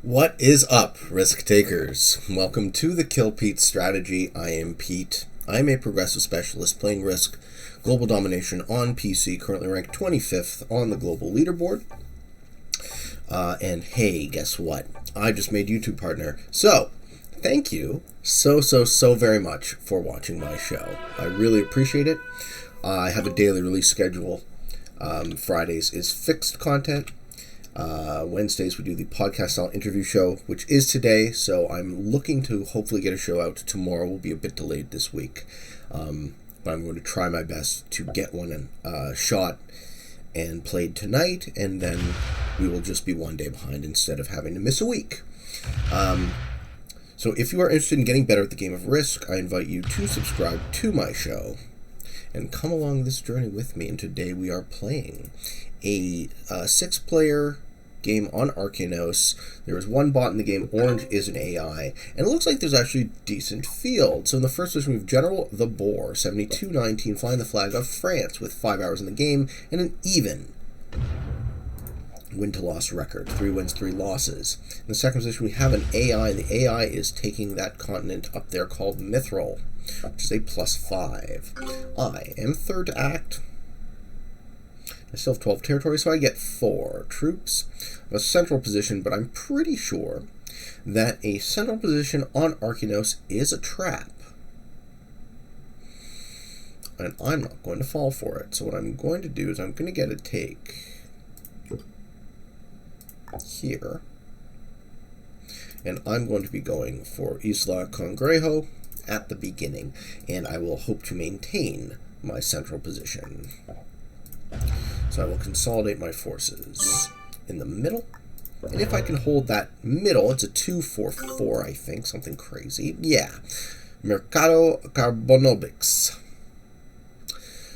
What is up, risk takers? Welcome to the Kill Pete strategy. I am Pete. I am a progressive specialist playing Risk Global Domination on PC, currently ranked 25th on the global leaderboard. And hey, guess what? I just made YouTube partner. So, thank you so very much for watching my show. I really appreciate it. I have a daily release schedule. Fridays is fixed content. Wednesdays we do the podcast style interview show, which is today, so I'm looking to hopefully get a show out tomorrow. Will be a bit delayed this week, but I'm going to try my best to get one shot and played tonight, and then we will just be one day behind instead of having to miss a week. So if you are interested in getting better at the game of Risk, I invite you to subscribe to my show and come along this journey with me. And today we are playing a 6-player game on Arkeanos. There is one bot in the game. Orange is an AI, and it looks like there's actually a decent field. So in the first position we have General the Boar, 72-19, flying the flag of France with 5 hours in the game and an even win-to-loss record. 3 wins, 3 losses. In the second position we have an AI. The AI is taking that continent up there called Mithril, which is a +5. I am third act. I still have 12 territories, so I get 4 troops. I have a central position, but I'm pretty sure that a central position on Arkeanos is a trap. And I'm not going to fall for it. So what I'm going to do is I'm going to get a take here. And I'm going to be going for Isla Congrejo at the beginning. And I will hope to maintain my central position. So I will consolidate my forces in the middle. And if I can hold that middle, it's a 2-4-4, I think. Something crazy. Yeah. Mercado Carbonobics.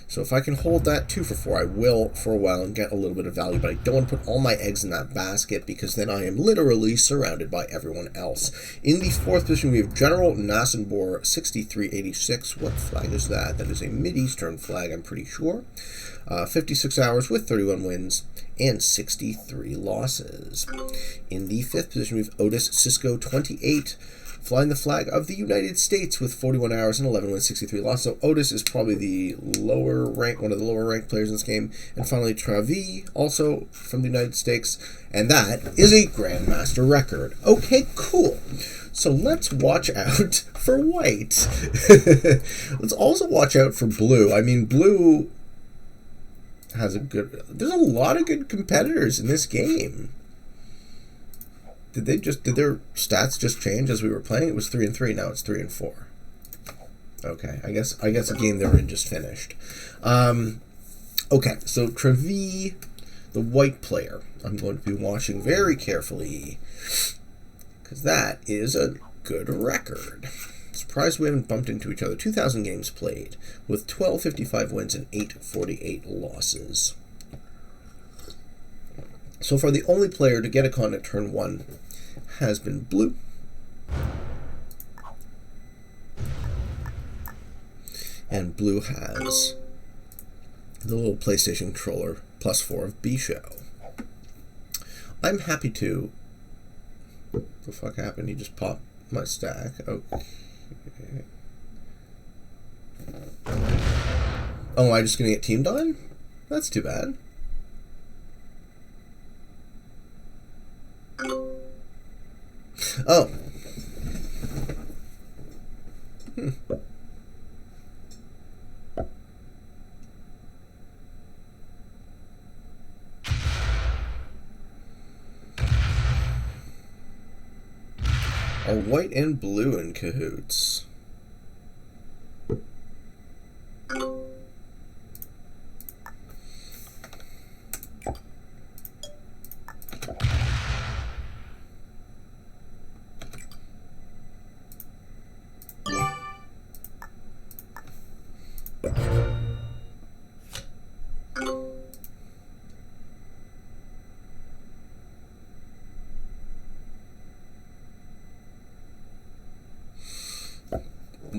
So if I can hold that 2-4, I will for a while and get a little bit of value. But I don't want to put all my eggs in that basket because then I am literally surrounded by everyone else. In the fourth position, we have General Nasenbohrer, 63-86. What flag is that? That is a Mid-Eastern flag, I'm pretty sure. 56 hours with 31 wins and 63 losses. In the fifth position, we have Odis, Cisco, 28, flying the flag of the United States with 41 hours and 11 wins, 63 losses. So Odis is probably the lower rank, one of the lower ranked players in this game. And finally, Travie, also from the United States, and that is a Grandmaster record. Okay, cool. So let's watch out for white. Let's also watch out for blue. I mean, blue has there's a lot of good competitors in this game. Did their stats just change as we were playing? It was 3-3, now it's 3-4. Okay, I guess the game they were in just finished. Okay, so Travie, the white player, I'm going to be watching very carefully because that is a good record. Surprised we haven't bumped into each other. 2,000 games played with 1,255 wins and 848 losses. So far, the only player to get a con at turn 1 has been blue. And blue has the little PlayStation controller +4 of B show. I'm happy to... What the fuck happened? He just popped my stack. Okay. Oh, am I just gonna get teamed on? That's too bad. Oh. Are white and blue in cahoots?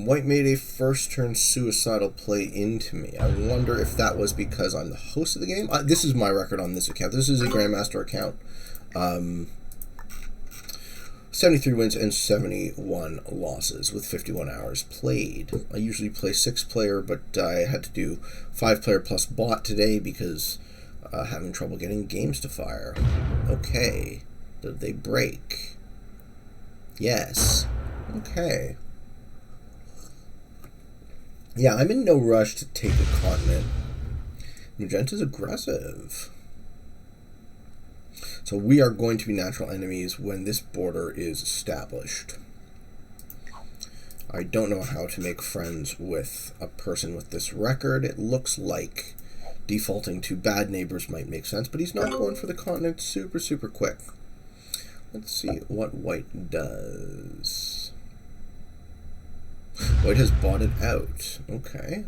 White made a first-turn suicidal play into me. I wonder if that was because I'm the host of the game. This is my record on this account. This is a Grandmaster account. 73 wins and 71 losses with 51 hours played. I usually play 6-player, but I had to do 5-player plus bot today because having trouble getting games to fire. Okay. Did they break? Yes. Okay. Yeah, I'm in no rush to take a continent. Magenta's aggressive. So we are going to be natural enemies when this border is established. I don't know how to make friends with a person with this record. It looks like defaulting to bad neighbors might make sense, but he's not going for the continent super, super quick. Let's see what white does. White has bought it out. Okay.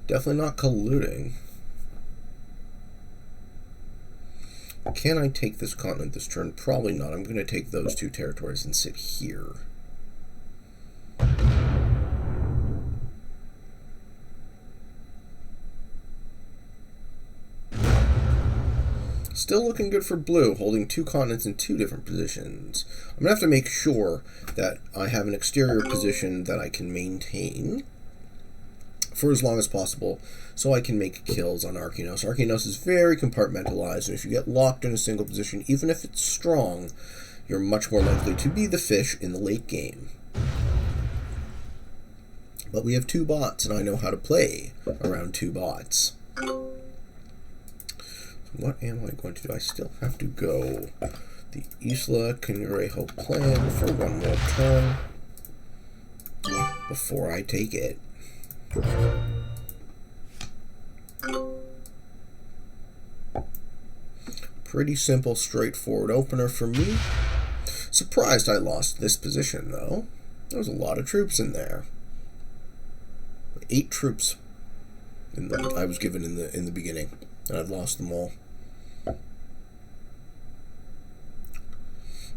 Definitely not colluding. Can I take this continent this turn? Probably not. I'm going to take those 2 territories and sit here. Still looking good for blue, holding 2 continents in 2 different positions. I'm going to have to make sure that I have an exterior position that I can maintain for as long as possible so I can make kills on Arkeanos. Arkeanos is very compartmentalized, and if you get locked in a single position, even if it's strong, you're much more likely to be the fish in the late game. But we have 2 bots, and I know how to play around 2 bots. What am I going to do? I still have to go the Isla Cangrejo plan for 1 more turn before I take it. Pretty simple, straightforward opener for me. Surprised I lost this position, though. There was a lot of troops in there. 8 troops I was given in the beginning, and I've lost them all.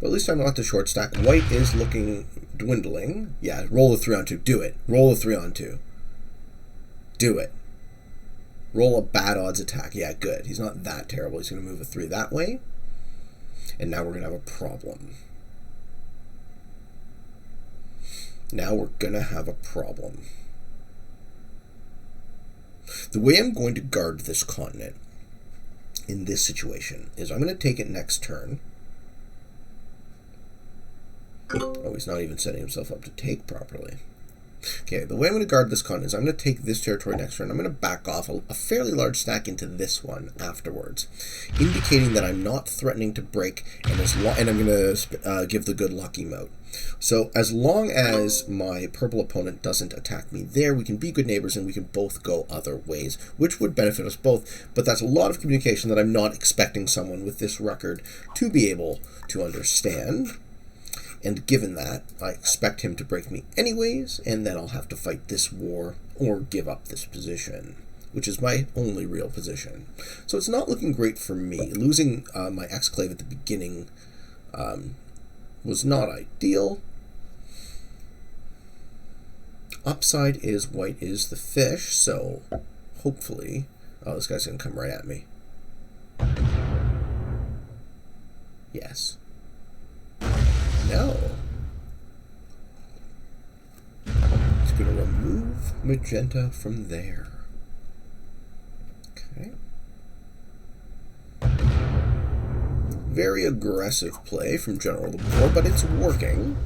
But at least I'm not the short stack. White is looking dwindling. Yeah, roll a 3 on 2. Do it. Roll a 3 on 2. Do it. Roll a bad odds attack. Yeah, good. He's not that terrible. He's going to move a 3 that way. And now we're going to have a problem. Now we're going to have a problem. The way I'm going to guard this continent in this situation is I'm going to take it next turn. Oh, he's not even setting himself up to take properly. Okay, the way I'm going to guard this continent is I'm going to take this territory next turn. I'm going to back off a fairly large stack into this one afterwards, indicating that I'm not threatening to break, and I'm going to give the good luck emote. So as long as my purple opponent doesn't attack me there, we can be good neighbors and we can both go other ways, which would benefit us both. But that's a lot of communication that I'm not expecting someone with this record to be able to understand. And given that, I expect him to break me anyways, and then I'll have to fight this war or give up this position, which is my only real position. So it's not looking great for me. Losing my exclave at the beginning was not ideal. Upside is white is the fish, so hopefully... Oh, this guy's going to come right at me. Yes. No. It's going to remove magenta from there. Okay. Very aggressive play from General Boar, but it's working.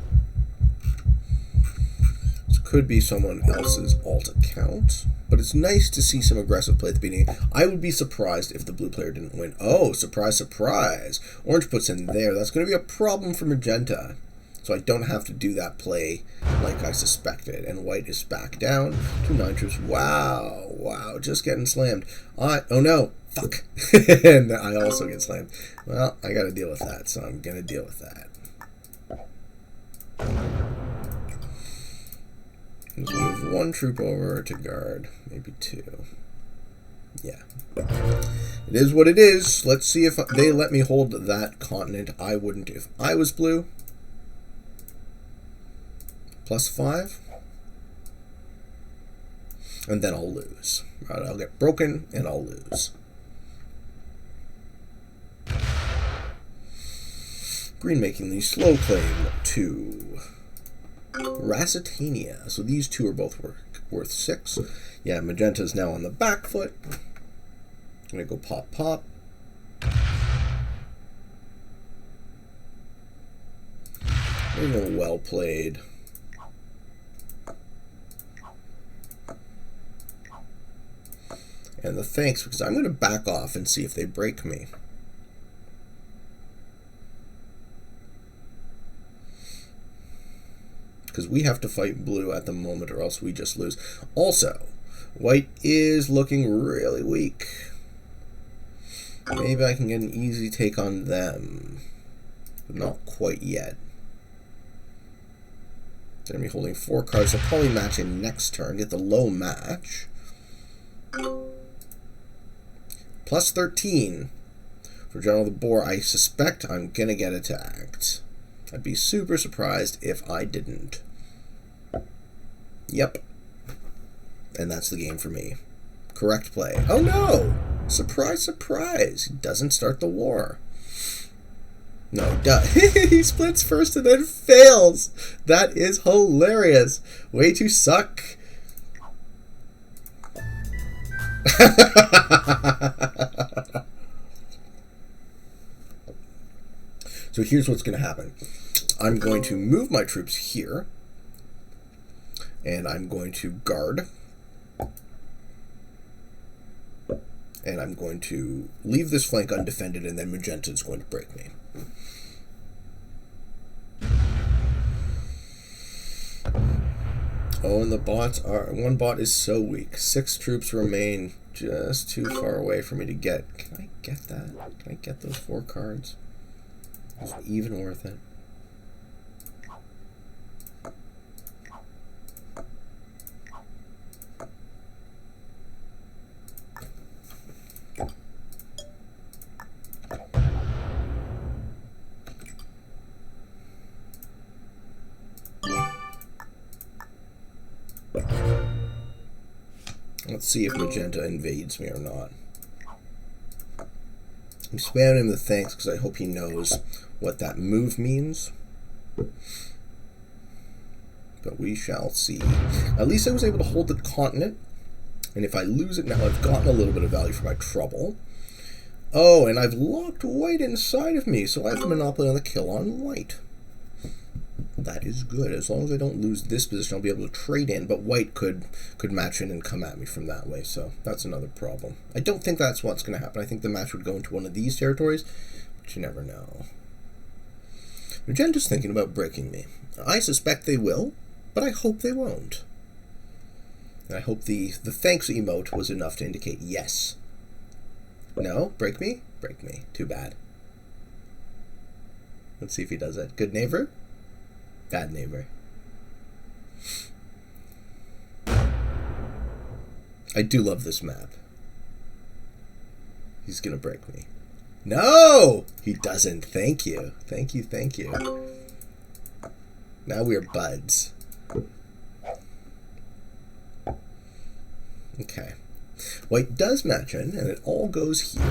This could be someone else's alt account, but it's nice to see some aggressive play at the beginning. I would be surprised if the blue player didn't win. Oh, surprise, surprise. Orange puts in there. That's going to be a problem for magenta. So I don't have to do that play like I suspected. And white is back down to 9 troops. Wow, wow, just getting slammed. Oh no, fuck. And I also get slammed. Well, I got to deal with that, so I'm going to deal with that. Let's move 1 troop over to guard, maybe 2. Yeah. It is what it is. Let's see if they let me hold that continent. I wouldn't if I was blue. +5. and then I'll lose. Right, I'll get broken, and I'll lose. Green making the slow claim to Rasitania. So these two are both worth 6. Yeah, Magenta's now on the back foot. I'm going to go pop, pop. There you go, well played. And the thanks, because I'm going to back off and see if they break me. Because we have to fight blue at the moment or else we just lose. Also, white is looking really weak. Maybe I can get an easy take on them. But not quite yet. They're going to be holding 4 cards. They'll probably match in next turn. Get the low match. Plus 13 for General the Boar. I suspect I'm going to get attacked. I'd be super surprised if I didn't. Yep. And that's the game for me. Correct play. Oh no! Surprise, surprise. He doesn't start the war. No, he does. He splits first and then fails. That is hilarious. Way to suck. So here's what's going to happen. I'm going to move my troops here. And I'm going to guard. And I'm going to leave this flank undefended, and then Magenta is going to break me. Oh, and the bots are... One bot is so weak. 6 troops remain just too far away for me to get. Can I get that? Can I get those 4 cards? Is it even worth it? Let's see if Magenta invades me or not. I'm spamming him the thanks because I hope he knows what that move means. But we shall see. At least I was able to hold the continent. And if I lose it now, I've gotten a little bit of value for my trouble. Oh, and I've locked white inside of me, so I have a monopoly on the kill on white. That is good. As long as I don't lose this position, I'll be able to trade in, but white could match in and come at me from that way, so that's another problem. I don't think that's what's going to happen. I think the match would go into one of these territories, but you never know. Magenta's thinking about breaking me. I suspect they will, but I hope they won't. And I hope the thanks emote was enough to indicate yes. No? Break me? Break me. Too bad. Let's see if he does it. Good neighbor? Bad neighbor. I do love this map. He's gonna break me. No! He doesn't. Thank you. Thank you, thank you. Now we're buds. Okay. White does match in, and it all goes here.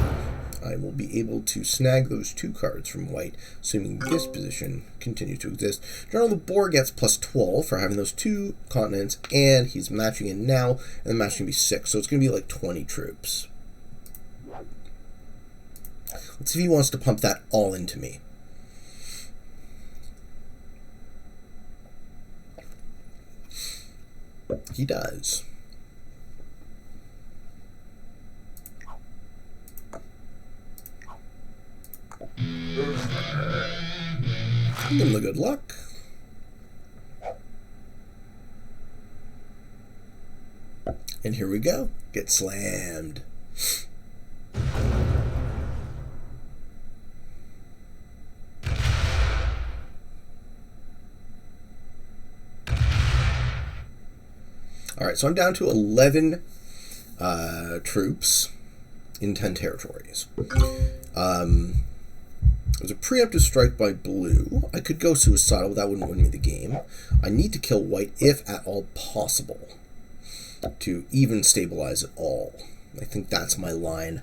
I will be able to snag those 2 cards from white, assuming this position continues to exist. General the Boar gets plus 12 for having those 2 continents, and he's matching in now, and the match is going to be 6, so it's going to be like 20 troops. Let's see if he wants to pump that all into me. He does. Give him the good luck. And here we go. Get slammed. Alright, so I'm down to 11 troops in 10 territories. There's a preemptive strike by blue. I could go suicidal, but that wouldn't win me the game. I need to kill white if at all possible. to even stabilize it all. I think that's my line.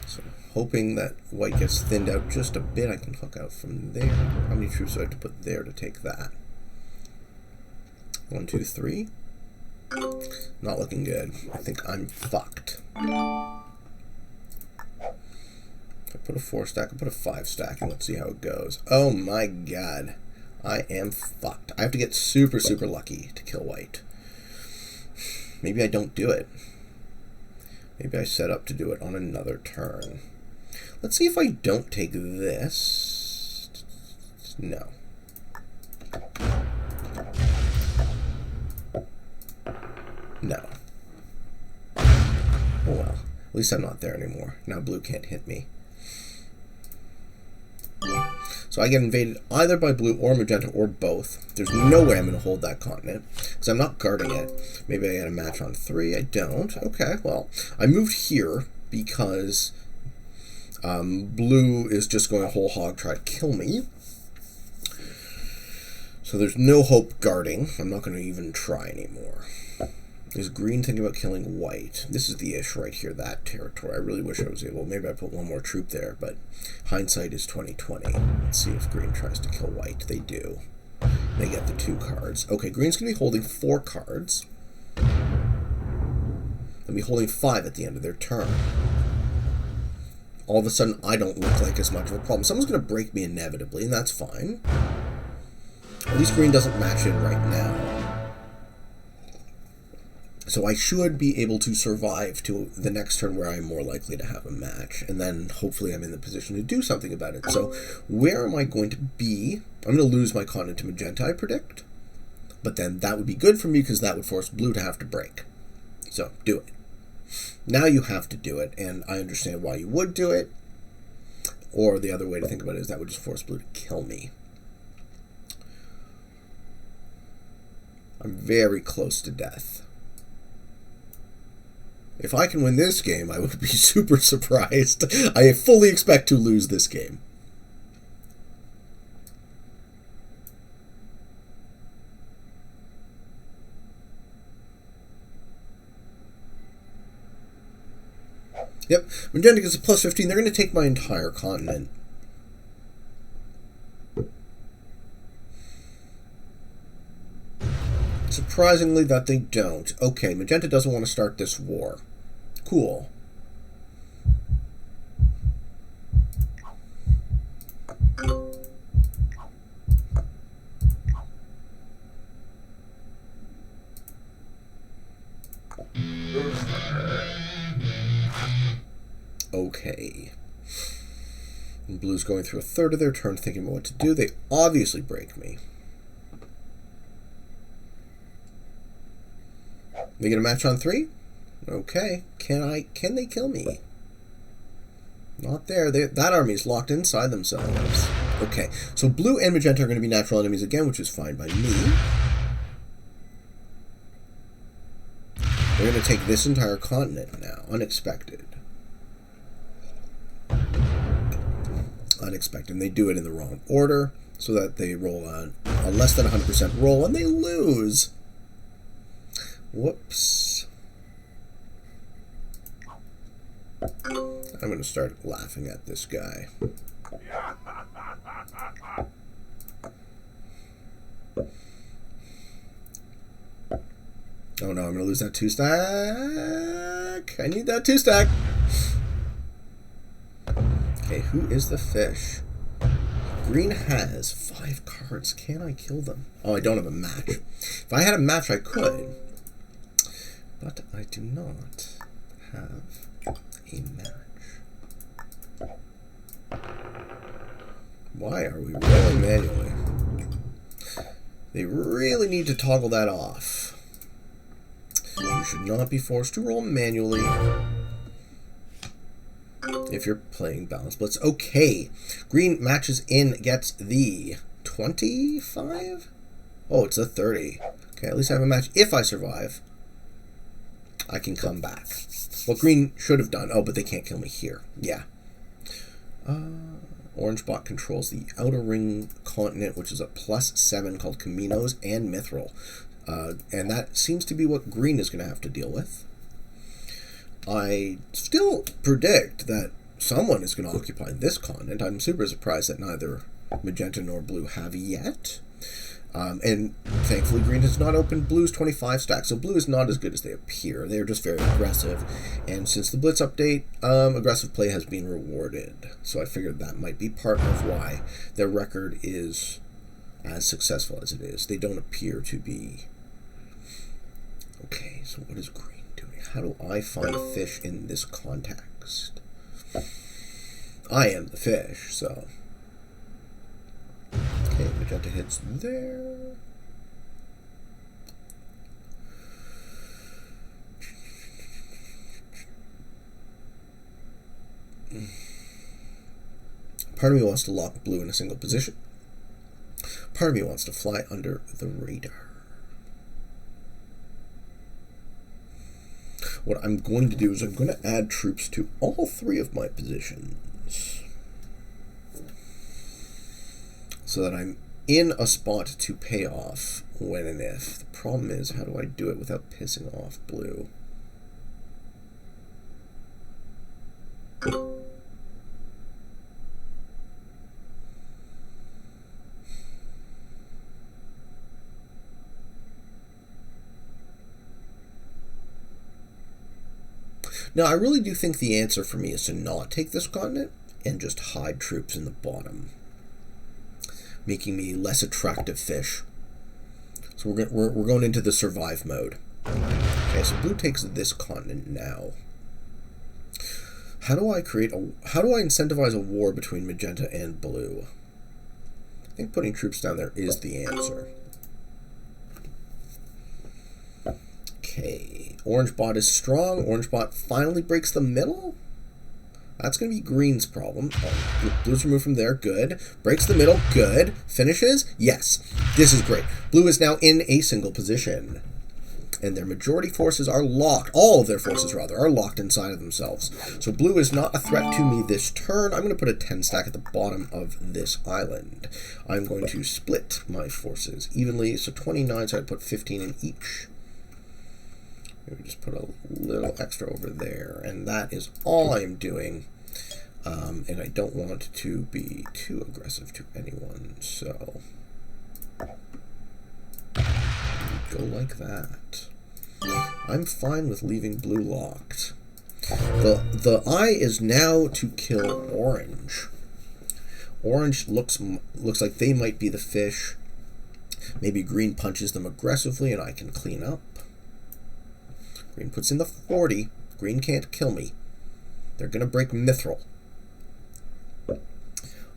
So hoping that white gets thinned out just a bit. I can fuck out from there. How many troops do I have to put there to take that? 1, 2, 3. Not looking good. I think I'm fucked. I put a 4 stack, I put a 5 stack, and let's see how it goes. Oh my god. I am fucked. I have to get super, super lucky to kill white. Maybe I don't do it. Maybe I set up to do it on another turn. Let's see if I don't take this. No. No. Oh well. At least I'm not there anymore. Now blue can't hit me. So I get invaded either by blue or magenta or both. There's no way I'm going to hold that continent because I'm not guarding it. Maybe I get a match on 3. I don't. Okay, well, I moved here because blue is just going whole hog try to kill me. So there's no hope guarding. I'm not going to even try anymore. Is green thinking about killing white? This is the ish right here, that territory. I really wish I was able. Maybe I put one more troop there, but hindsight is 20/20. Let's see if green tries to kill white. They do. They get the 2 cards. Okay, green's going to be holding 4 cards. They'll be holding 5 at the end of their turn. All of a sudden, I don't look like as much of a problem. Someone's going to break me inevitably, and that's fine. At least green doesn't match in right now. So I should be able to survive to the next turn where I'm more likely to have a match. And then hopefully I'm in the position to do something about it. So where am I going to be? I'm going to lose my continent to magenta, I predict. But then that would be good for me because that would force blue to have to break. So do it. Now you have to do it. And I understand why you would do it. Or the other way to think about it is that would just force blue to kill me. I'm very close to death. If I can win this game, I would be super surprised. I fully expect to lose this game. Yep, magenta gets a plus 15. They're going to take my entire continent. Surprisingly that they don't. Okay, magenta doesn't want to start this war. Cool. Okay. And blue's going through a third of their turn thinking about what to do. They obviously break me. They get a match on 3? Okay. Can they kill me? Not there. That army's locked inside themselves. Okay. So blue and magenta are going to be natural enemies again, which is fine by me. They're going to take this entire continent now. Unexpected. Unexpected. And they do it in the wrong order so that they roll a less than 100% roll and they lose. Whoops. I'm going to start laughing at this guy. Oh no, I'm going to lose that 2 stack. I need that 2 stack. Okay, who is the fish? Green has 5 cards. Can I kill them? Oh, I don't have a match. If I had a match, I could. But I do not have a match. Why are we rolling manually? They really need to toggle that off. You should not be forced to roll manually if you're playing Balanced Blitz. Okay. Green matches in, gets the 25? Oh, it's a 30. Okay, at least I have a match. If I survive, I can come back. What green should have done. Oh, but they can't kill me here. Yeah. Orange bot controls the outer ring continent, which is a +7 called Caminos and Mithril. And that seems to be what green is going to have to deal with. I still predict that someone is going to occupy this continent. I'm super surprised that neither magenta nor blue have yet. And thankfully green has not opened blue's 25 stack, so blue is not as good as they appear. They are just very aggressive, and since the Blitz update, aggressive play has been rewarded. So I figured that might be part of why their record is as successful as it is. They don't appear to be. Okay, so what is green doing? How do I find a fish in this context? I am the fish, so... Okay, magenta hits there. Part of me wants to lock blue in a single position. Part of me wants to fly under the radar. What I'm going to do is I'm going to add troops to all three of my positions, so that I'm in a spot to pay off when and if. The problem is, how do I do it without pissing off blue? Now, I really do think the answer for me is to not take this continent and just hide troops in the bottom, making me less attractive fish. So we're going into the survive mode. Okay, so blue takes this continent now. How do I incentivize a war between magenta and blue? I think putting troops down there is the answer. Okay, orange bot is strong. Orange bot finally breaks the middle. That's going to be green's problem. Oh, blue's removed from there. Good. Breaks the middle. Good. Finishes. Yes. This is great. Blue is now in a single position. And their majority forces are locked. All of their forces, rather, are locked inside of themselves. So blue is not a threat to me this turn. I'm going to put a 10 stack at the bottom of this island. I'm going to split my forces evenly. So 29, so I put 15 in each. Maybe just put a little extra over there, and that is all I'm doing. And I don't want to be too aggressive to anyone, so go like that. I'm fine with leaving blue locked. The eye is now to kill orange. Orange looks like they might be the fish. Maybe green punches them aggressively, and I can clean up. Green puts in the 40. Green can't kill me. They're going to break mithril.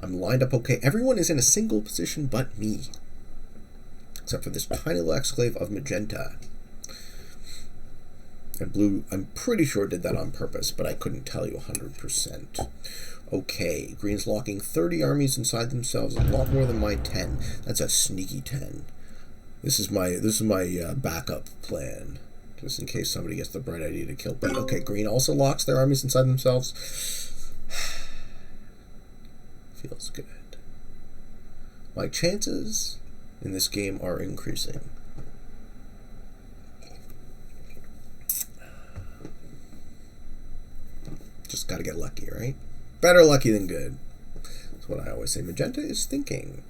I'm lined up okay. Everyone is in a single position but me. Except for this tiny little exclave of magenta. And blue, I'm pretty sure did that on purpose, but I couldn't tell you 100%. Okay, green's locking 30 armies inside themselves, a lot more than my 10. That's a sneaky 10. This is my backup plan. Just in case somebody gets the bright idea to kill B. Okay, green also locks their armies inside themselves. Feels good. My chances in this game are increasing. Just gotta get lucky, right? Better lucky than good. That's what I always say. Magenta is thinking.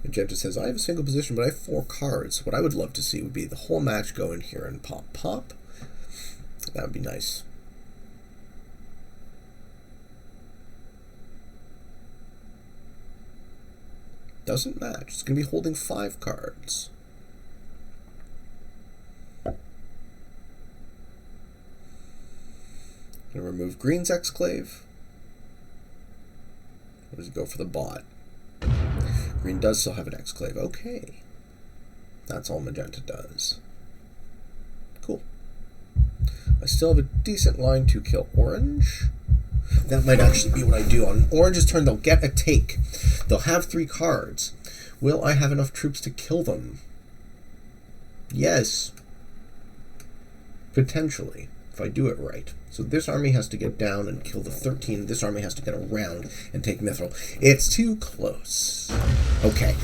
Magenta says, I have a single position, but I have 4 cards. What I would love to see would be the whole match go in here and pop, pop. That would be nice. Doesn't match. It's going to be holding 5 cards. Going to remove green's exclave. Or does it go for the bot? Green does still have an exclave. Okay. That's all magenta does. Cool. I still have a decent line to kill orange. That might actually be what I do. On orange's turn, they'll get a take. They'll have 3 cards. Will I have enough troops to kill them? Yes. Potentially, if I do it right. So this army has to get down and kill the 13. This army has to get around and take Mithril. It's too close. Okay.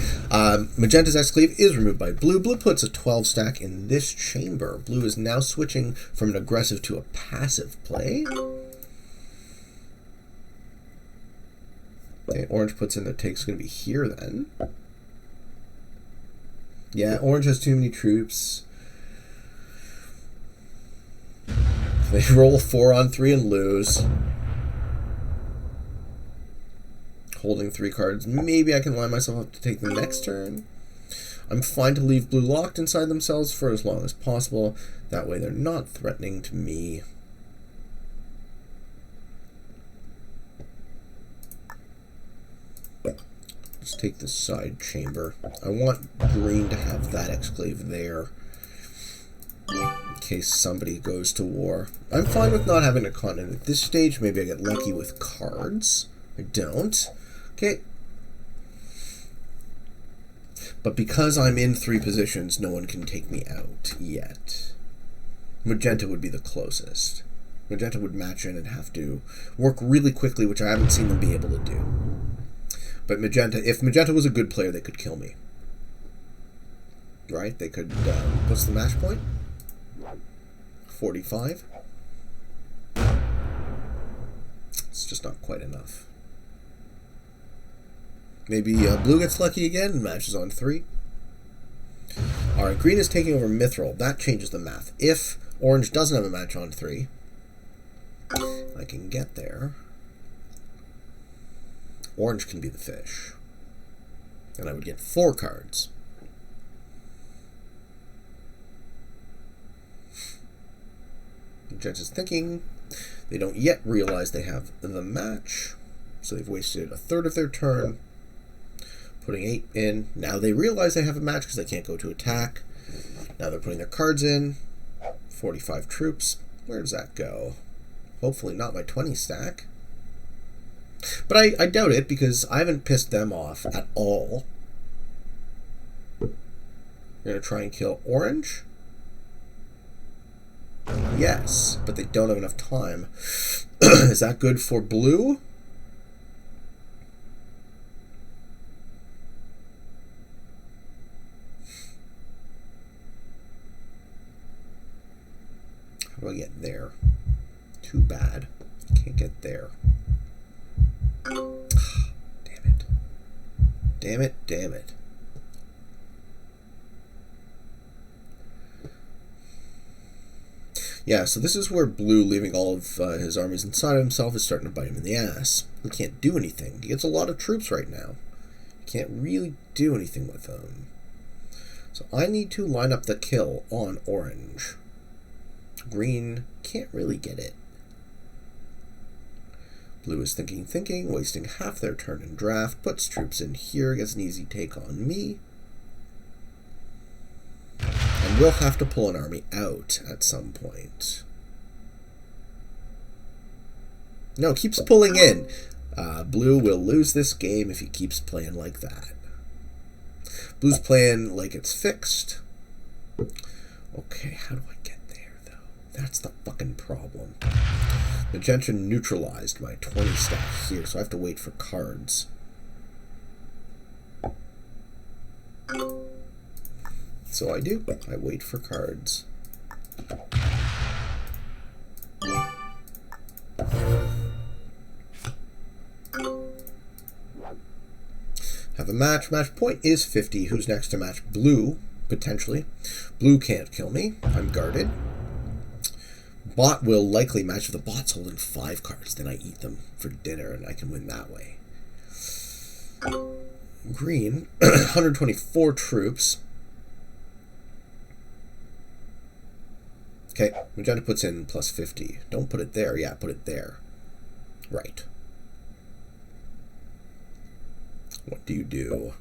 Magenta's Exclave is removed by Blue. Blue puts a 12 stack in this chamber. Blue is now switching from an aggressive to a passive play. Okay, Orange puts in the take's going to be here then. Yeah, Orange has too many troops. They roll 4 on 3 and lose. Holding 3 cards. Maybe I can line myself up to take the next turn. I'm fine to leave Blue locked inside themselves for as long as possible. That way they're not threatening to me. Let's take the side chamber. I want green to have that exclave there in case somebody goes to war. I'm fine with not having a continent at this stage. Maybe I get lucky with cards. I don't. Okay. But because I'm in 3 positions, no one can take me out yet. Magenta would be the closest. Magenta would match in and have to work really quickly, which I haven't seen them be able to do. But Magenta, if Magenta was a good player, they could kill me. Right? They could, what's the match point? 45? It's just not quite enough. Maybe Blue gets lucky again and matches on 3. Alright, Green is taking over Mithril. That changes the math. If Orange doesn't have a match on 3, I can get there. Orange can be the fish. And I would get 4 cards. Magenta's thinking. They don't yet realize they have the match. So they've wasted a third of their turn. Putting 8 in. Now they realize they have a match because they can't go to attack. Now they're putting their cards in. 45 troops. Where does that go? Hopefully not my 20 stack. But I doubt it because I haven't pissed them off at all. They're going to try and kill Orange? Yes, but they don't have enough time. Is that good for Blue? How do I get there? Too bad. Can't get there. Damn it. Damn it, damn it. Yeah, so this is where Blue, leaving all of his armies inside of himself, is starting to bite him in the ass. He can't do anything. He gets a lot of troops right now. He can't really do anything with them. So I need to line up the kill on Orange. Green can't really get it. Blue is thinking, wasting half their turn in draft, puts troops in here, gets an easy take on me. And we'll have to pull an army out at some point. No, keeps pulling in. Blue will lose this game if he keeps playing like that. Blue's playing like it's fixed. Okay, how do I get there, though? That's the fucking problem. Magenta neutralized my 20 stack here, so I have to wait for cards. So I do. I wait for cards. Have a match. Match point is 50. Who's next to match? Blue, potentially. Blue can't kill me. I'm guarded. Bot will likely match if the bot's holding 5 cards. Then I eat them for dinner and I can win that way. Green, 124 troops. Okay, Magenta puts in plus 50. Don't put it there. Yeah, put it there. Right. What do you do?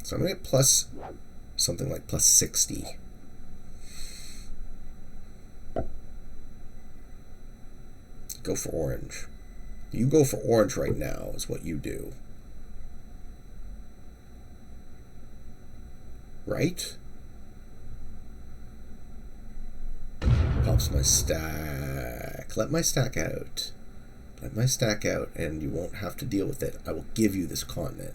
So I'm going to get plus something like plus 60. Go for orange. You go for orange right now is what you do. Right? pops my stack. Let my stack out. Let my stack out, and you won't have to deal with it. I will give you this continent.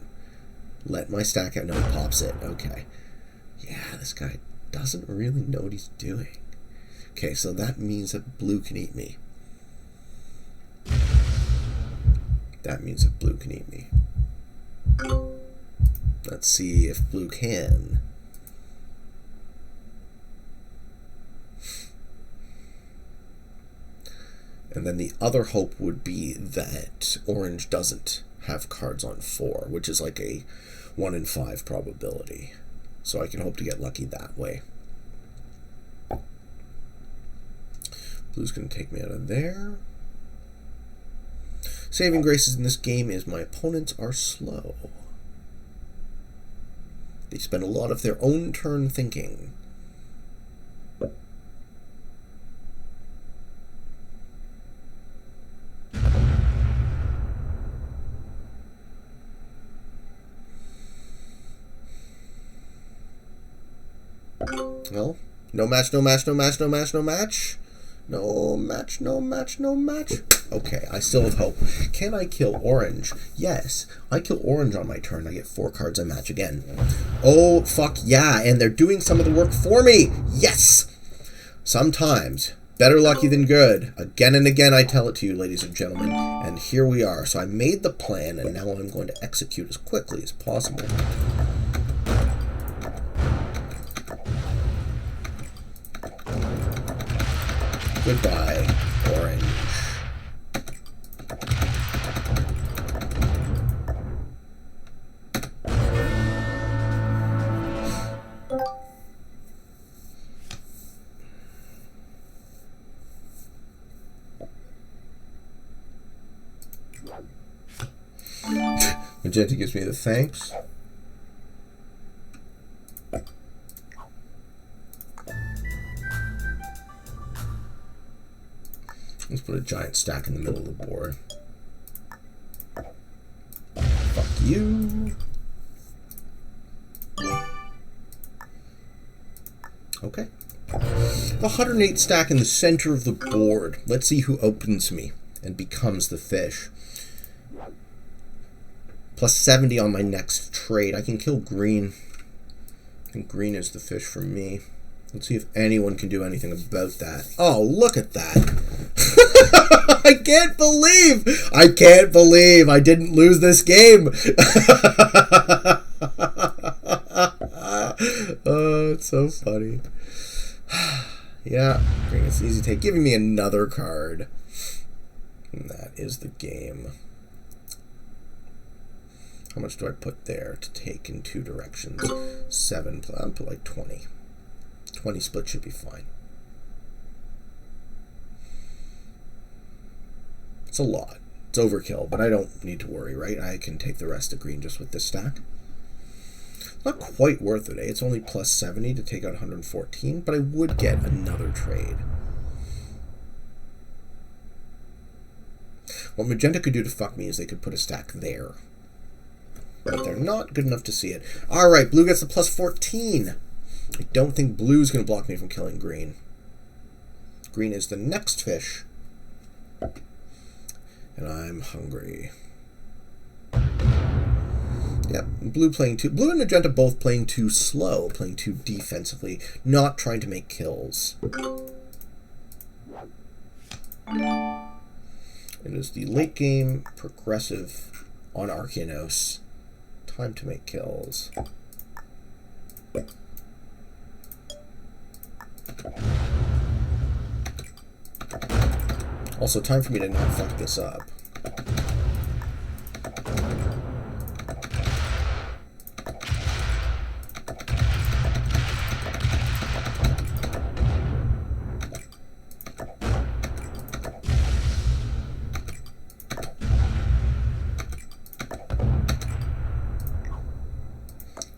Let my stack out. No, he pops it. Okay. Yeah, this guy doesn't really know what he's doing. Okay, so that means that blue can eat me. That means that blue can eat me. Let's see if blue can. And then the other hope would be that orange doesn't have cards on 4, which is like a 1 in 5 probability. So I can hope to get lucky that way. Blue's going to take me out of there. Saving graces in this game is my opponents are slow. They spend a lot of their own turn thinking. Well, no match, no match, no match, no match, no match. No match, no match, no match. Okay, I still have hope. Can I kill orange? Yes. I kill orange on my turn. I get 4 cards. I match again. Oh, fuck yeah. And they're doing some of the work for me. Yes. Sometimes. Better lucky than good. Again and again I tell it to you, ladies and gentlemen. And here we are. So I made the plan, and now I'm going to execute as quickly as possible. Goodbye, orange. Magenta gives me the thanks. Let's put a giant stack in the middle of the board. Fuck you. Okay. The 108 stack in the center of the board. Let's see who opens me and becomes the fish. Plus 70 on my next trade. I can kill green. I think green is the fish for me. Let's see if anyone can do anything about that. Oh, look at that. I can't believe I didn't lose this game. Oh, it's so funny. Yeah, it's easy take. Giving me another card. And that is the game. How much do I put there to take in 2 directions? 7. I'll put like 20. 20 split should be fine. It's a lot. It's overkill, but I don't need to worry, right? I can take the rest of green just with this stack. Not quite worth it, eh? It's only plus 70 to take out 114, but I would get another trade. What magenta could do to fuck me is they could put a stack there. But they're not good enough to see it. Alright, blue gets the plus 14. I don't think blue's going to block me from killing green. Green is the next fish. And I'm hungry. Yep, blue and magenta both playing too slow, playing too defensively, not trying to make kills. It is the late game progressive on Arkeanos. Time to make kills. Also, time for me to not fuck this up.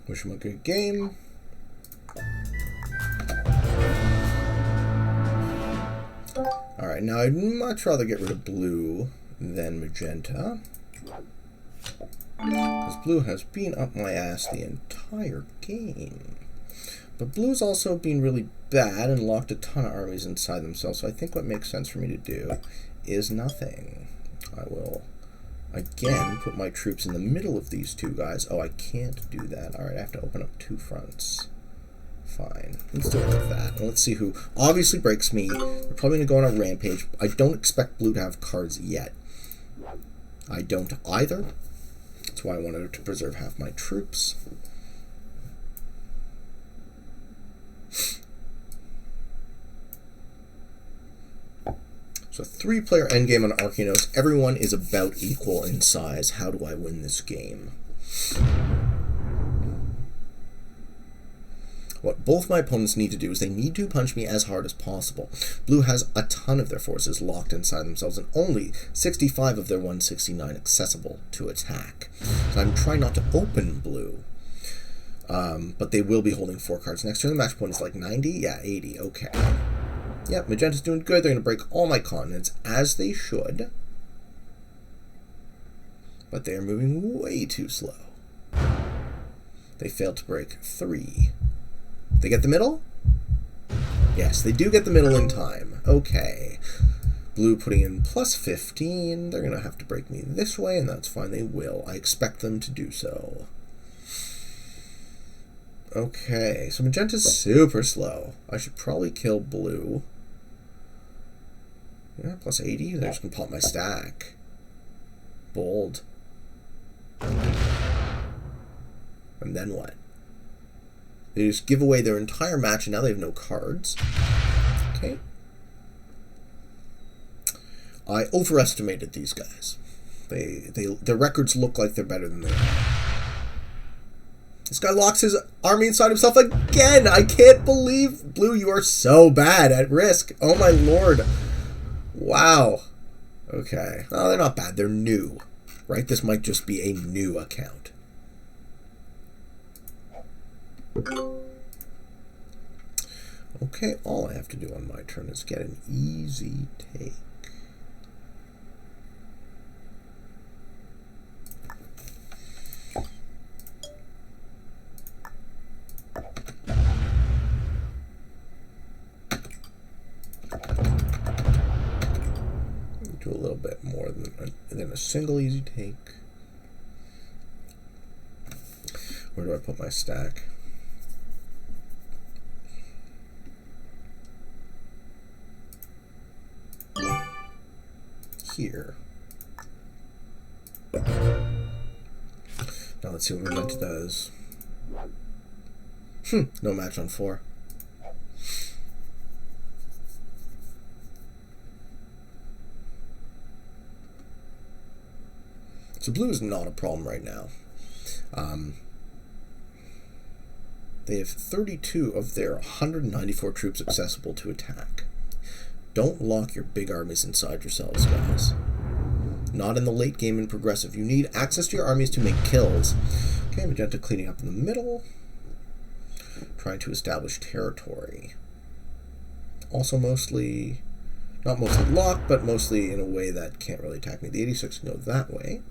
Wish him a good game. Alright, now I'd much rather get rid of blue than magenta. Because blue has been up my ass the entire game. But blue's also been really bad and locked a ton of armies inside themselves, so I think what makes sense for me to do is nothing. I will, again, put my troops in the middle of these two guys. Oh, I can't do that. Alright, I have to open up two fronts. Fine. Let's do it like that. And let's see who obviously breaks me. They're probably going to go on a rampage. I don't expect blue to have cards yet. I don't either. That's why I wanted to preserve half my troops. So 3-player endgame on Arkeanos. Everyone is about equal in size. How do I win this game? What both my opponents need to do is they need to punch me as hard as possible. Blue has a ton of their forces locked inside themselves and only 65 of their 169 accessible to attack. So I'm trying not to open blue. But they will be holding 4 cards next turn. The match point is like 90? Yeah, 80. Okay. Yep, Magenta's doing good. They're going to break all my continents, as they should. But they are moving way too slow. They failed to break 3. They get the middle? Yes, they do get the middle in time. Okay. Blue putting in plus 15. They're going to have to break me this way, and that's fine. They will. I expect them to do so. Okay, so Magenta's super slow. I should probably kill blue. Yeah, plus 80. They're just going to pop my stack. Bold. And then what? They just give away their entire match, and now they have no cards. Okay. I overestimated these guys. Their records look like they're better than they are. This guy locks his army inside himself again! I can't believe, Blue, you are so bad at Risk. Oh my lord. Wow. Okay. Oh, they're not bad. They're new. Right? This might just be a new account. Okay, all I have to do on my turn is get an easy take. Do a little bit more than a single easy take. Where do I put my stack? Here. Now let's see what Magenta does. No match on 4. So blue is not a problem right now. They have 32 of their 194 troops accessible to attack. Don't lock your big armies inside yourselves, guys. Not in the late game in progressive. You need access to your armies to make kills. Okay, Magenta cleaning up in the middle. Trying to establish territory. Also mostly, not mostly locked, but mostly in a way that can't really attack me. The 86 can go that way.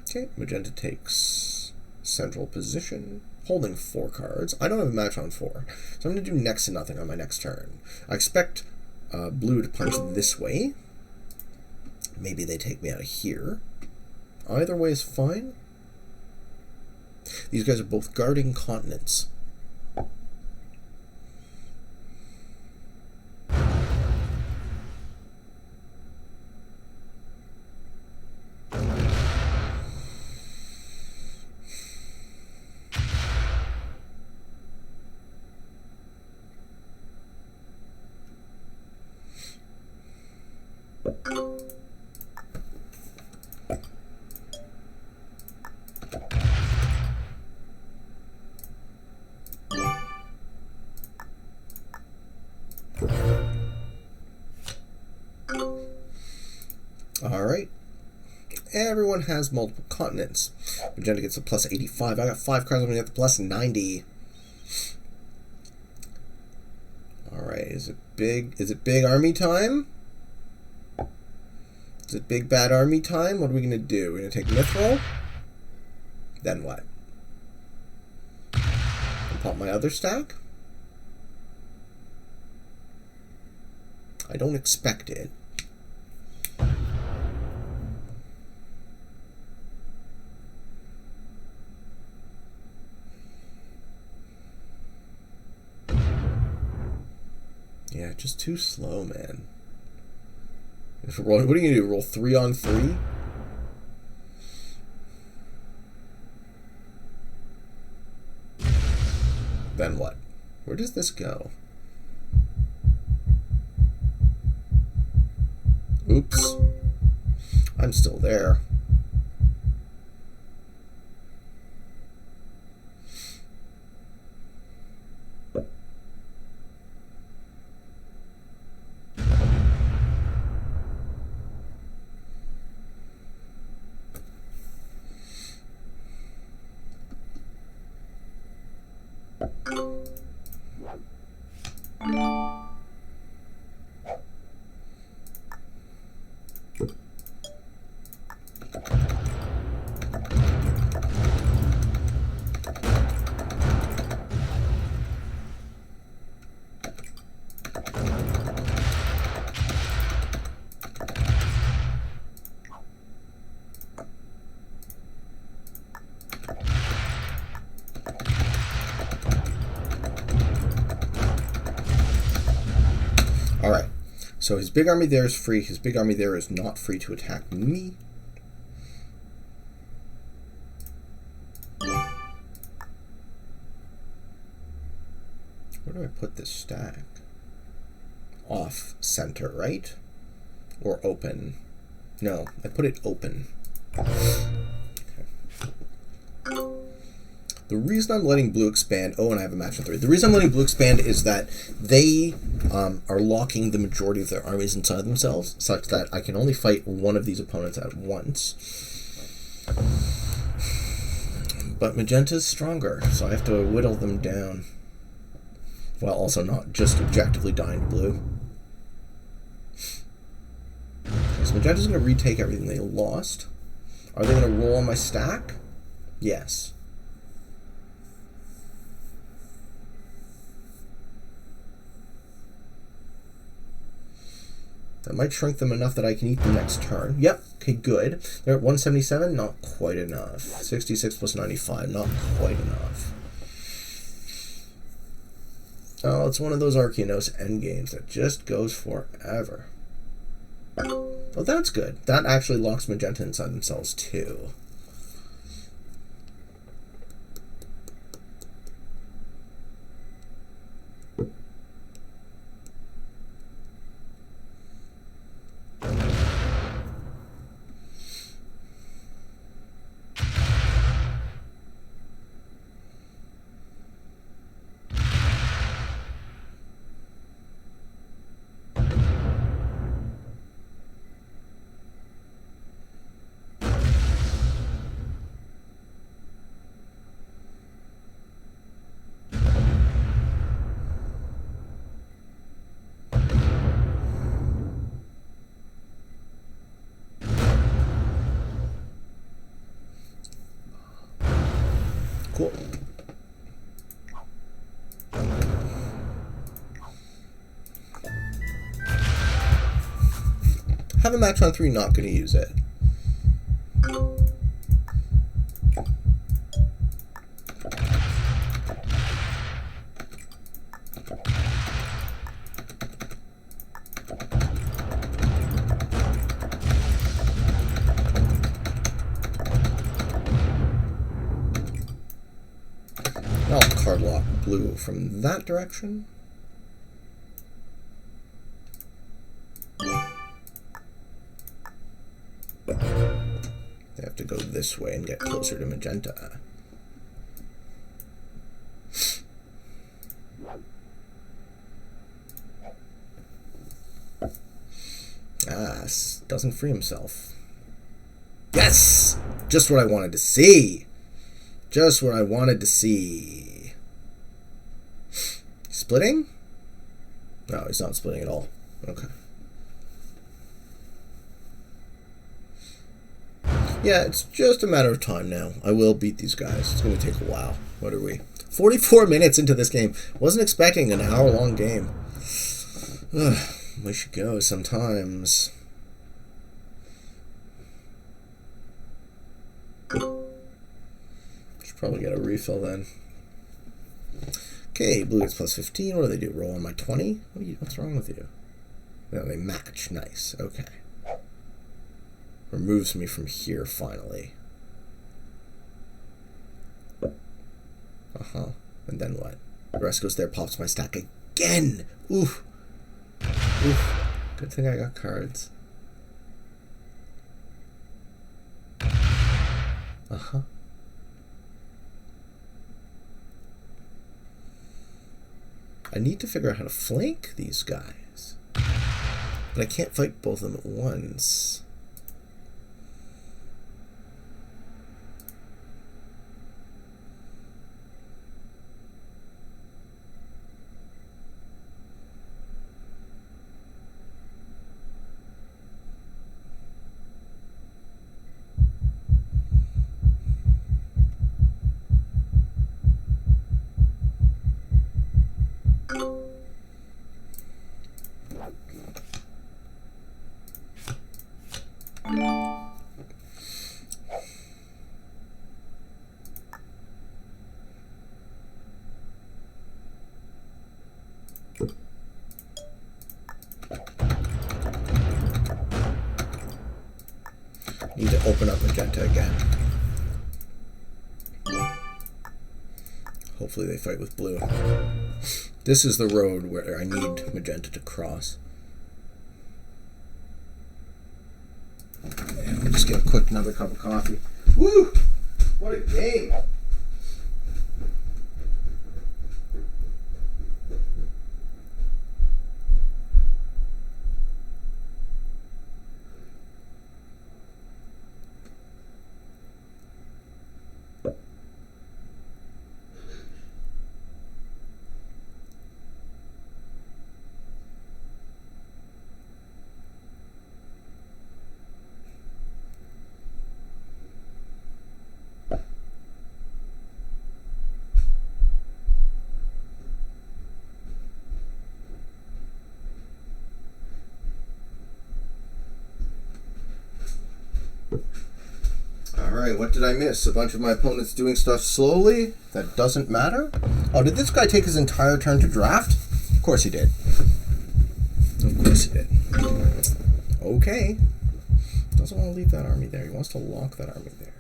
Okay, Magenta takes central position, holding 4 cards. I don't have a match on 4, so I'm going to do next to nothing on my next turn. I expect blue to punch this way. Maybe they take me out of here. Either way is fine. These guys are both guarding continents. Alright. Everyone has multiple continents. Magenta gets a plus 85. I got 5 cards. I'm going to get the plus 90. Alright, is it big army time? Is it big bad army time? What are we going to do? We're going to take Mithril? Then what? Pop my other stack? I don't expect it. Yeah, just too slow, man. What are you gonna do? Roll 3 on 3? Then what? Where does this go? Oops. I'm still there. Alright, so his big army there is free. His big army there is not free to attack me. Where do I put this stack? Off center, right? Or open? No, I put it open. The reason I'm letting blue expand... Oh, and I have a match on 3. The reason I'm letting blue expand is that they are locking the majority of their armies inside themselves, such that I can only fight one of these opponents at once. But magenta's stronger, so I have to whittle them down. While also not just objectively dying to blue. So magenta's going to retake everything they lost. Are they going to roll on my stack? Yes. That might shrink them enough that I can eat them next turn. Yep, okay, good. They're at 177, not quite enough. 66 plus 95, not quite enough. Oh, it's one of those Arkeanos endgames that just goes forever. Oh, that's good. That actually locks magenta inside themselves, too. Cool. Have a match on 3, not going to use it. I'll card lock blue from that direction. They have to go this way and get closer to magenta. Ah, doesn't free himself. Yes! Just what I wanted to see. Just what I wanted to see. Splitting? No, he's not splitting at all. Okay. Yeah, it's just a matter of time now. I will beat these guys. It's going to take a while. What are we? 44 minutes into this game. Wasn't expecting an hour-long game. We should go sometimes. Should probably get a refill then. Okay, blue gets plus 15. What do they do? Roll on my 20? What's wrong with you? No, they match. Nice. Okay. Removes me from here, finally. Uh-huh. And then what? The rest goes there, pops my stack again! Oof. Oof. Good thing I got cards. Uh-huh. I need to figure out how to flank these guys. But I can't fight both of them at once. Need to open up magenta again. Hopefully they fight with blue. This is the road where I need magenta to cross. And we'll just get a quick another cup of coffee. Woo! What a game! Alright, what did I miss? A bunch of my opponents doing stuff slowly? That doesn't matter? Oh, did this guy take his entire turn to draft? Of course he did. Of course he did. Okay. Doesn't want to leave that army there. He wants to lock that army there.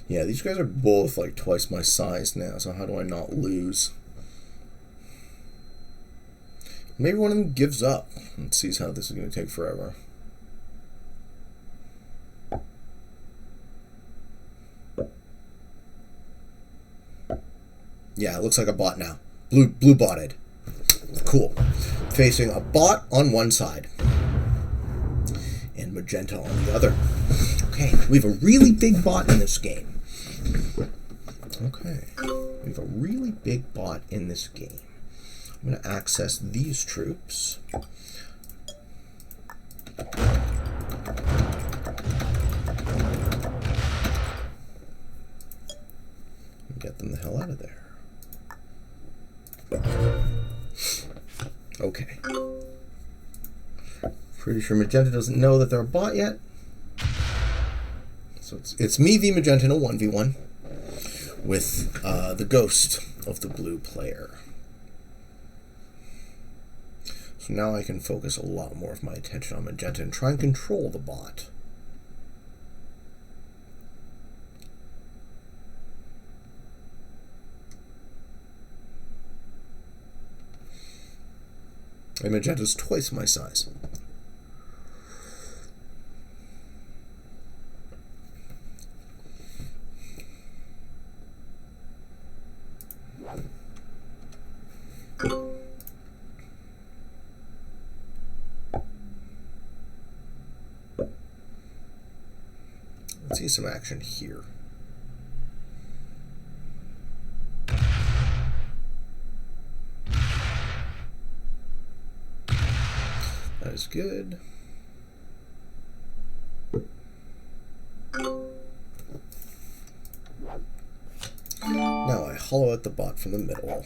Yeah, these guys are both like twice my size now, so how do I not lose? Maybe one of them gives up and sees how this is going to take forever. Yeah, it looks like a bot now. Blue botted. Cool. Facing a bot on one side and magenta on the other. Okay, we have a really big bot in this game. Okay, we have a really big bot in this game. I'm going to access these troops. And get them the hell out of there. Okay. Pretty sure magenta doesn't know that they're a bot yet. So it's me v magenta in a 1v1 with the ghost of the blue player. So now I can focus a lot more of my attention on magenta and try and control the bot. And magenta's twice my size. Let's see some action here. That is good. Now I hollow out the bot from the middle.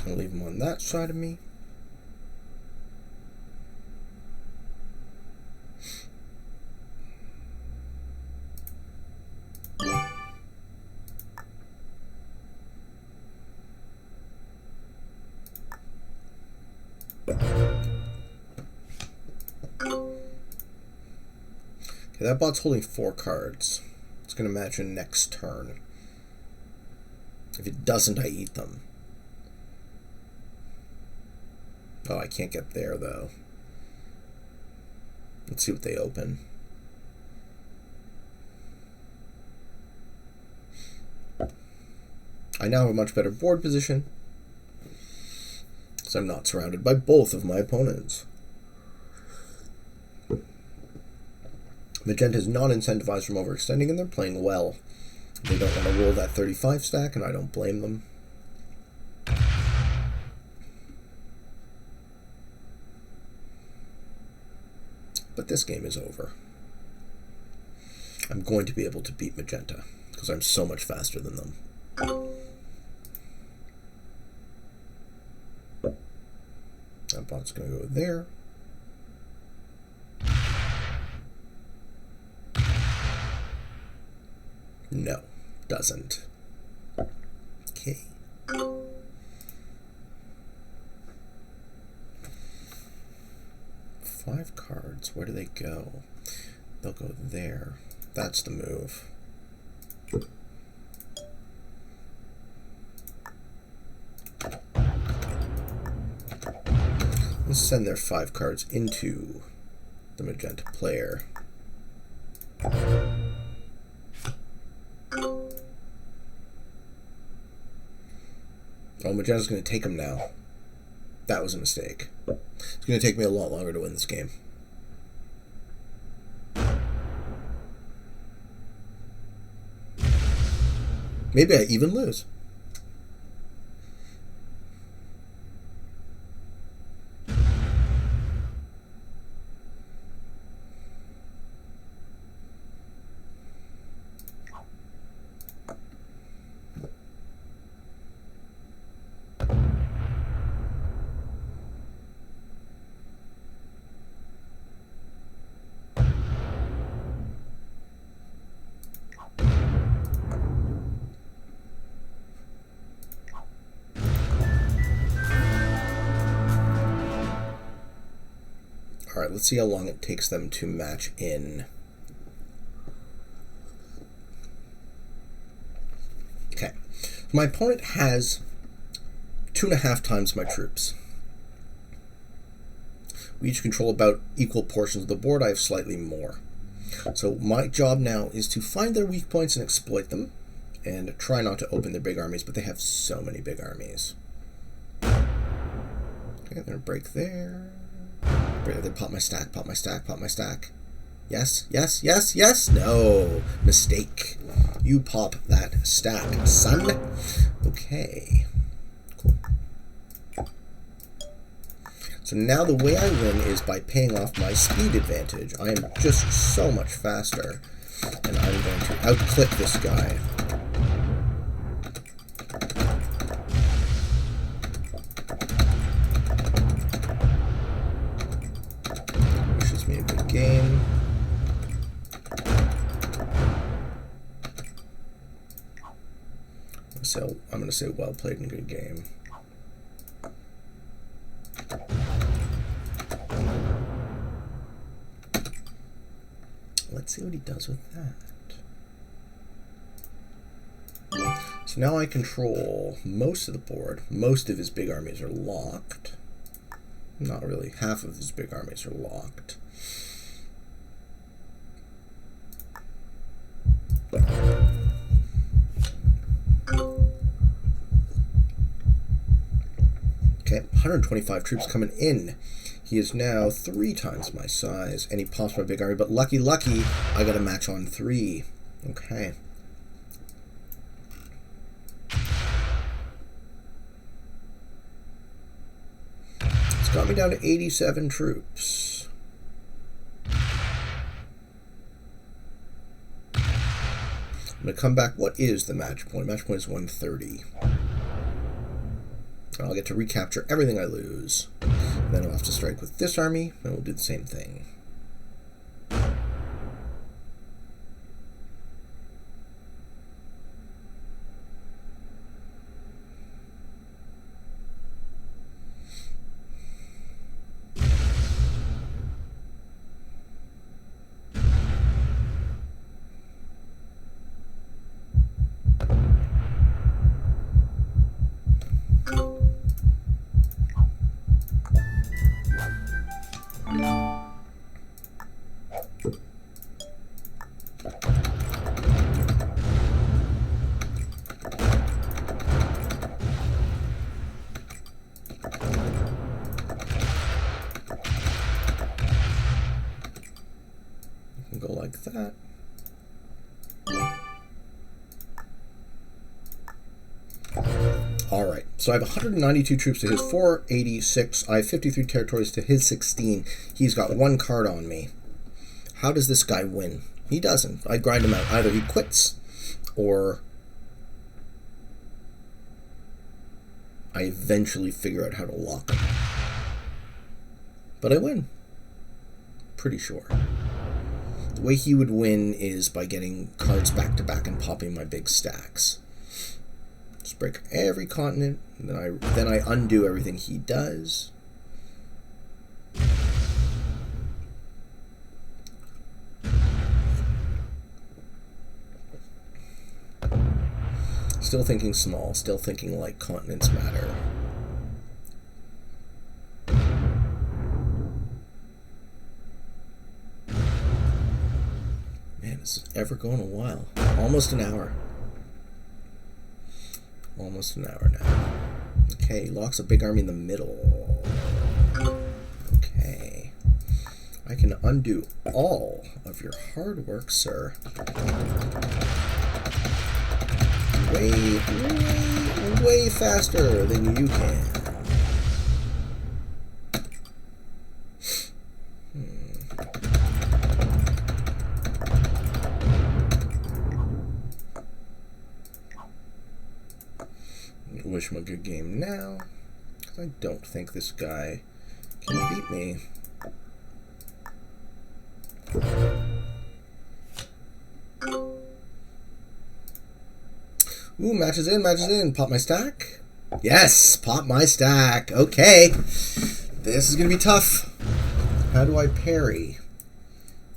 I'll leave him on that side of me. Okay, that bot's holding 4 cards. It's going to match in next turn. If it doesn't, I eat them. Oh, I can't get there, though. Let's see what they open. I now have a much better board position, so I'm not surrounded by both of my opponents. Magenta is not incentivized from overextending, and they're playing well. They don't want to roll that 35 stack, and I don't blame them. But this game is over. I'm going to be able to beat Magenta, because I'm so much faster than them. That bot's going to go there. No, doesn't. Okay. 5 cards. Where do they go? They'll go there. That's the move. Let's send their 5 cards into the Magenta player. Oh, Magenta's going to take him now. That was a mistake. It's going to take me a lot longer to win this game. Maybe I even lose. Alright, let's see how long it takes them to match in. Okay. My opponent has 2.5 times my troops. We each control about equal portions of the board. I have slightly more. So my job now is to find their weak points and exploit them, and try not to open their big armies, but they have so many big armies. Okay, they're going to break there. They pop my stack, pop my stack, pop my stack. Yes, yes, yes, yes. No. Mistake. You pop that stack, son. Okay. Cool. So now the way I win is by paying off my speed advantage. I am just so much faster. And I'm going to outclick this guy. Wishes me a good game. So I'm going to say well played and good game. Let's see what he does with that. So now I control most of the board. Most of his big armies are locked. Not really. Half of his big armies are locked. Okay, 125 troops coming in. He is now 3 times my size, and he pops my big army, but lucky, I got a match on 3. Okay. It's got me down to 87 troops. I'm going to come back. What is the match point? Match point is 130. I'll get to recapture everything I lose. Then I'll have to strike with this army, and we'll do the same thing. Go like that. Alright, so I have 192 troops to his 486. I have 53 territories to his 16. He's got 1 card on me. How does this guy win? He doesn't. I grind him out. Either he quits, or I eventually figure out how to lock him. But I win. Pretty sure. The way he would win is by getting cards back to back and popping my big stacks. Just break every continent, and then I undo everything he does. Still thinking small, still thinking like continents matter. Man, this is ever going a while. Almost an hour. Almost an hour now. Okay, locks a big army in the middle. Okay. I can undo all of your hard work, sir. Way faster than you can. Wish him a good game now, because I don't think this guy can beat me. Ooh, matches in. Pop my stack? Yes, pop my stack. Okay. This is going to be tough. How do I parry?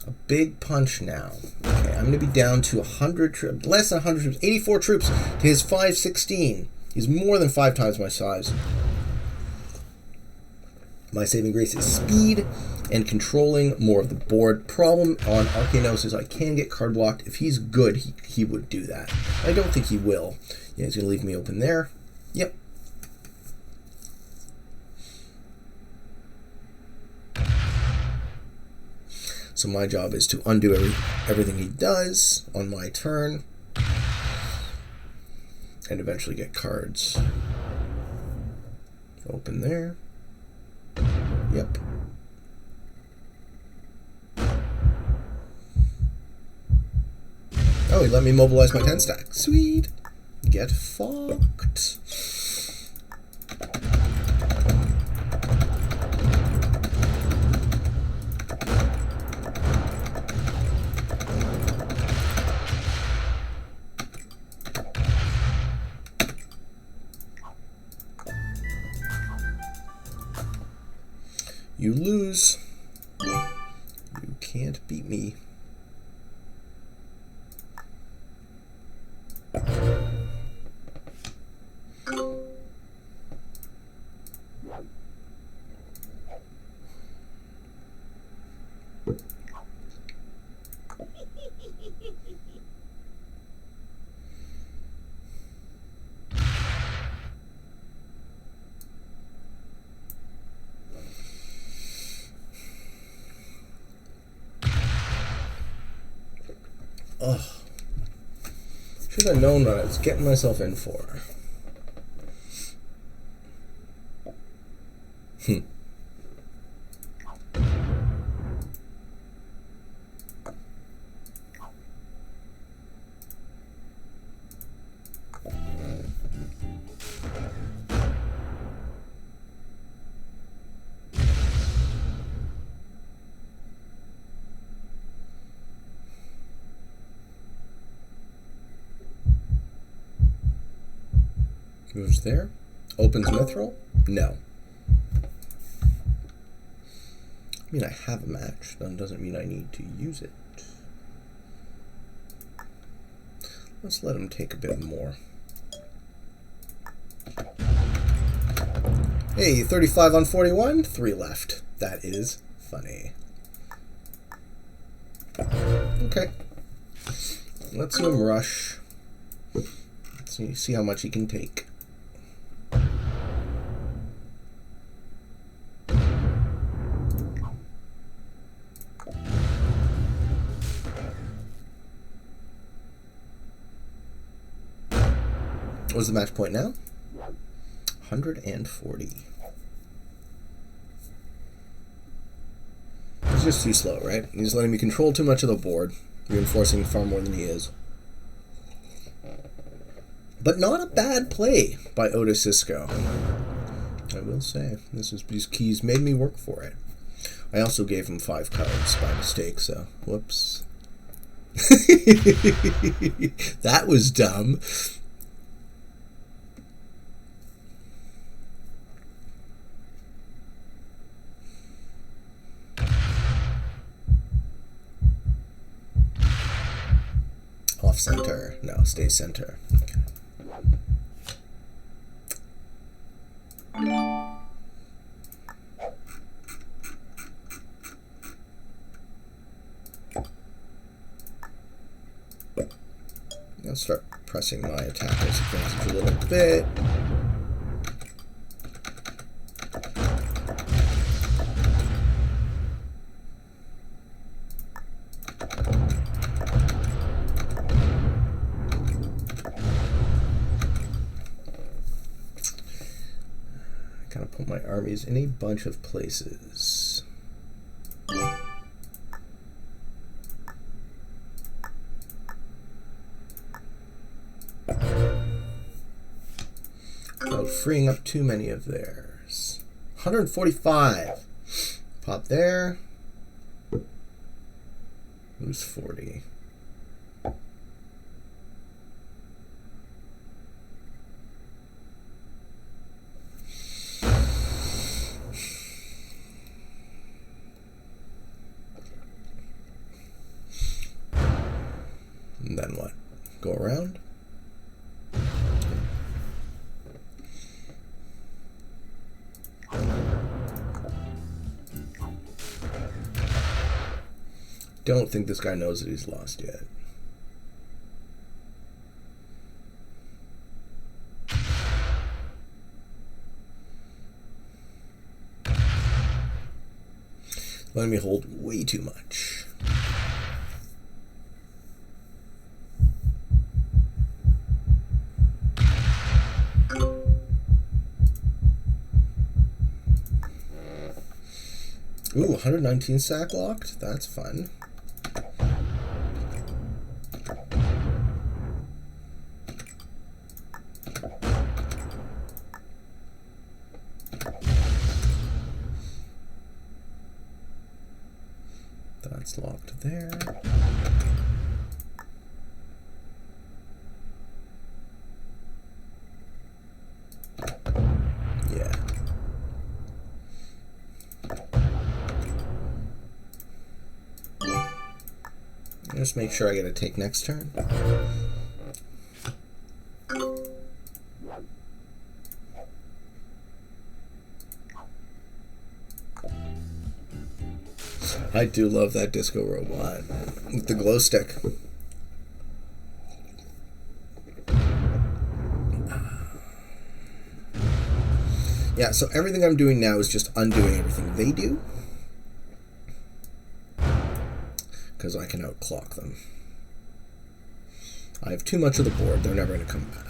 A big punch now. Okay, I'm going to be down to 100 troops, less than 100 troops, 84 troops to his 516. He's more than 5 times my size. My saving grace is speed and controlling more of the board. Problem on Arkeanos is I can get card blocked. If he's good, he would do that. I don't think he will. Yeah, he's going to leave me open there. Yep. So my job is to undo everything he does on my turn. And eventually get cards. Open there. Yep. Oh, he let me mobilize my 10 stack. Sweet. Get fucked. You lose. You can't beat me. Ugh. Should have known what I was getting myself in for. Moves there. Opens mithril? No. I mean, I have a match. That doesn't mean I need to use it. Let's let him take a bit more. Hey, 35 on 41. 3 left. That is funny. Okay. Let's see him rush. Let's see how much he can take. What's the match point now? 140. He's just too slow, right? He's letting me control too much of the board, reinforcing far more than he is. But not a bad play by Odis Cisco. I will say, these keys made me work for it. I also gave him 5 cards by mistake, so whoops. That was dumb. Off center. No, stay center. Okay. I'll start pressing my attacker's advantage a little bit. Put my armies in a bunch of places. Without freeing up too many of theirs. 145. Pop there. Lose 40. And then what? Go around? Don't think this guy knows that he's lost yet. Letting me hold way too much. Ooh, 119 sack locked? That's fun. That's locked there. Yeah. Just make sure I get a take next turn. I do love that disco robot with the glow stick. Yeah, so everything I'm doing now is just undoing everything they do, because I can outclock them. I have too much of the board. They're never going to come back.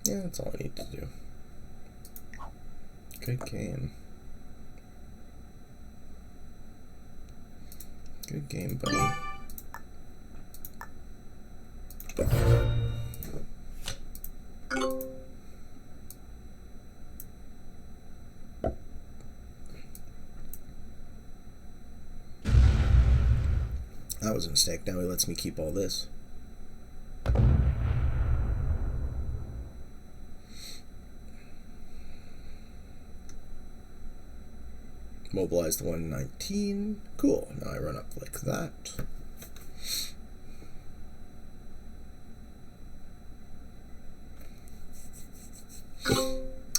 Yeah, that's all I need to do. Good game. Good game, buddy. That was a mistake. Now he lets me keep all this. Mobilize the 119. Cool. Now I run up like that.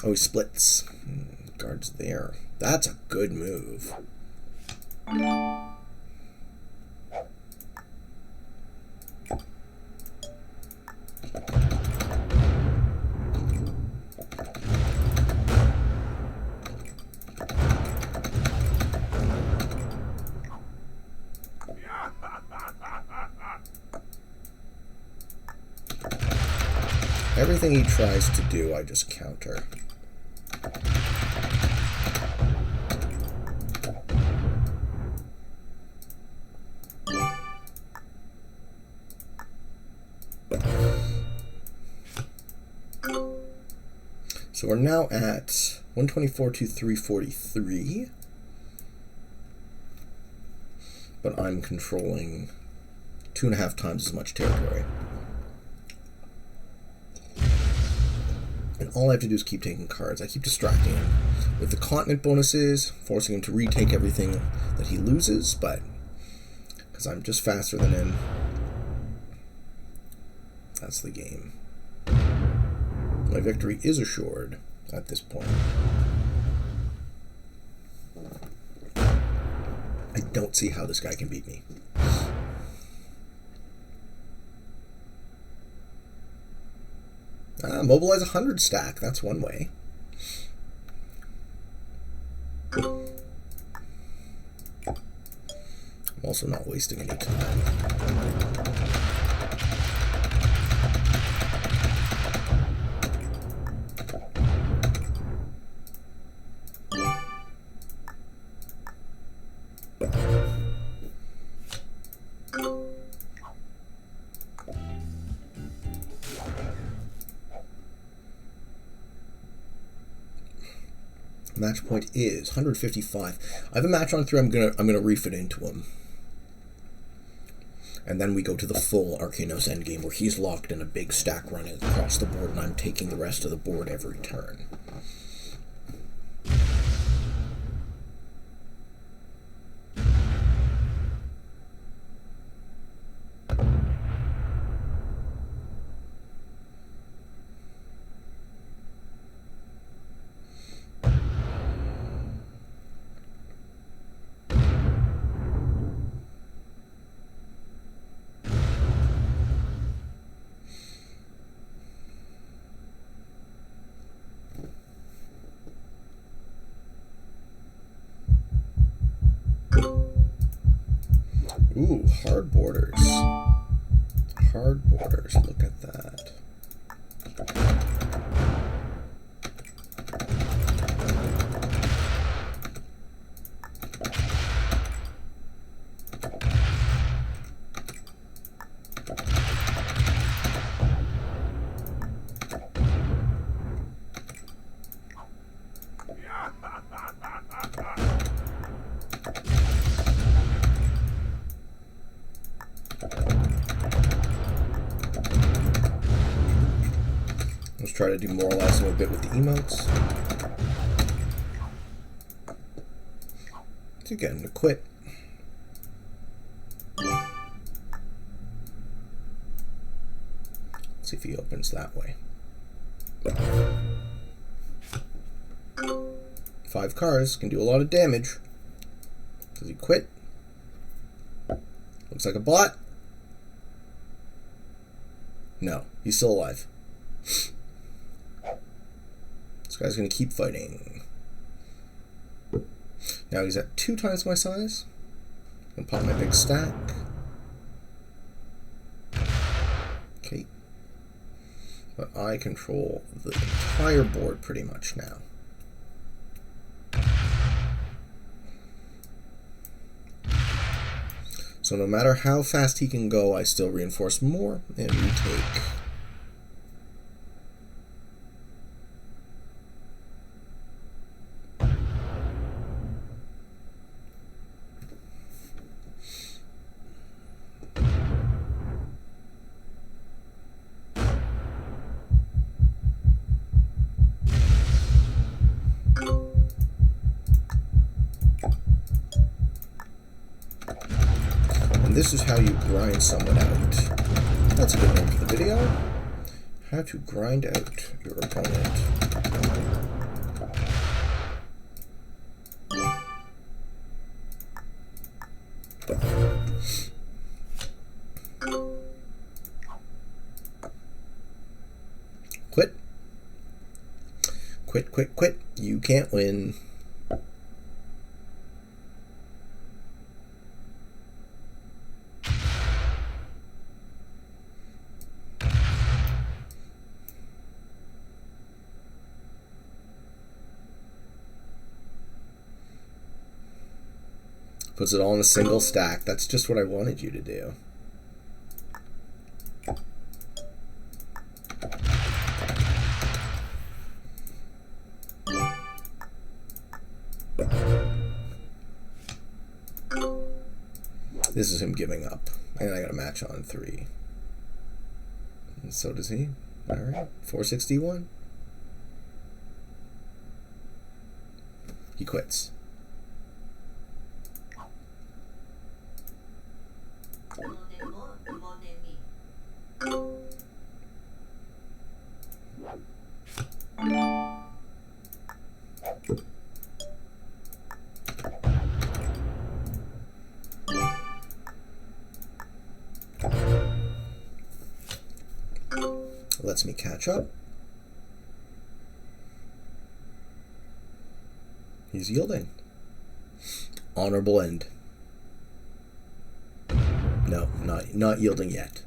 Oh, he splits. Guards there. That's a good move. Everything he tries to do, I just counter. So we're now at 124 to 343. But I'm controlling 2.5 times as much territory. And all I have to do is keep taking cards. I keep distracting him with the continent bonuses, forcing him to retake everything that he loses, but because I'm just faster than him, that's the game. My victory is assured at this point. I don't see how this guy can beat me. Mobilize 100 stack. That's one way. I'm also not wasting any time. Match point is 155. I have a match on 3. I'm gonna reef it into him, and then we go to the full Arkeanos endgame where he's locked in a big stack running across the board, and I'm taking the rest of the board every turn. Ooh, hard borders. Hard borders, look at that. try to demoralize him a bit with the emotes. To get him to quit. Let's see if he opens that way. 5 cars can do a lot of damage. Does he quit? Looks like a bot. No, he's still alive. This guy's gonna keep fighting. Now he's at 2 times my size. I'm gonna pop my big stack. Okay. But I control the entire board pretty much now. So no matter how fast he can go, I still reinforce more and retake. This is how you grind someone out. That's a good name for the video. How to grind out your opponent. Quit. Quit, quit, quit. You can't win. Puts it all in a single stack. That's just what I wanted you to do. This is him giving up. And I got a match on 3. And so does he. Alright. 461. He quits. Lets me catch up. He's yielding. Honorable end. No, not yielding yet.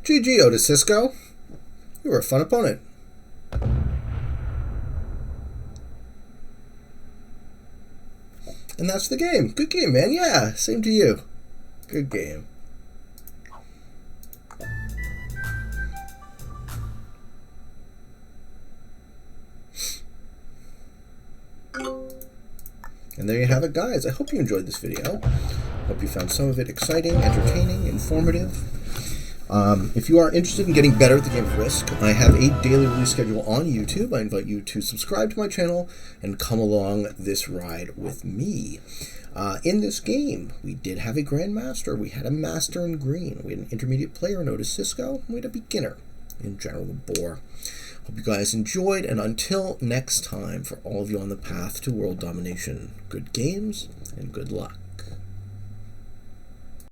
GG, Odis Cisco. You were a fun opponent. And that's the game. Good game, man. Yeah, same to you. Good game. And there you have it, guys. I hope you enjoyed this video. Hope you found some of it exciting, entertaining, informative. If you are interested in getting better at the game of Risk, I have a daily release schedule on YouTube. I invite you to subscribe to my channel and come along this ride with me. In this game, we did have a Grandmaster, we had a Master in Green, we had an intermediate player in Odis Cisco, and we had a beginner in General Boar. Hope you guys enjoyed, and until next time, for all of you on the path to world domination, good games and good luck.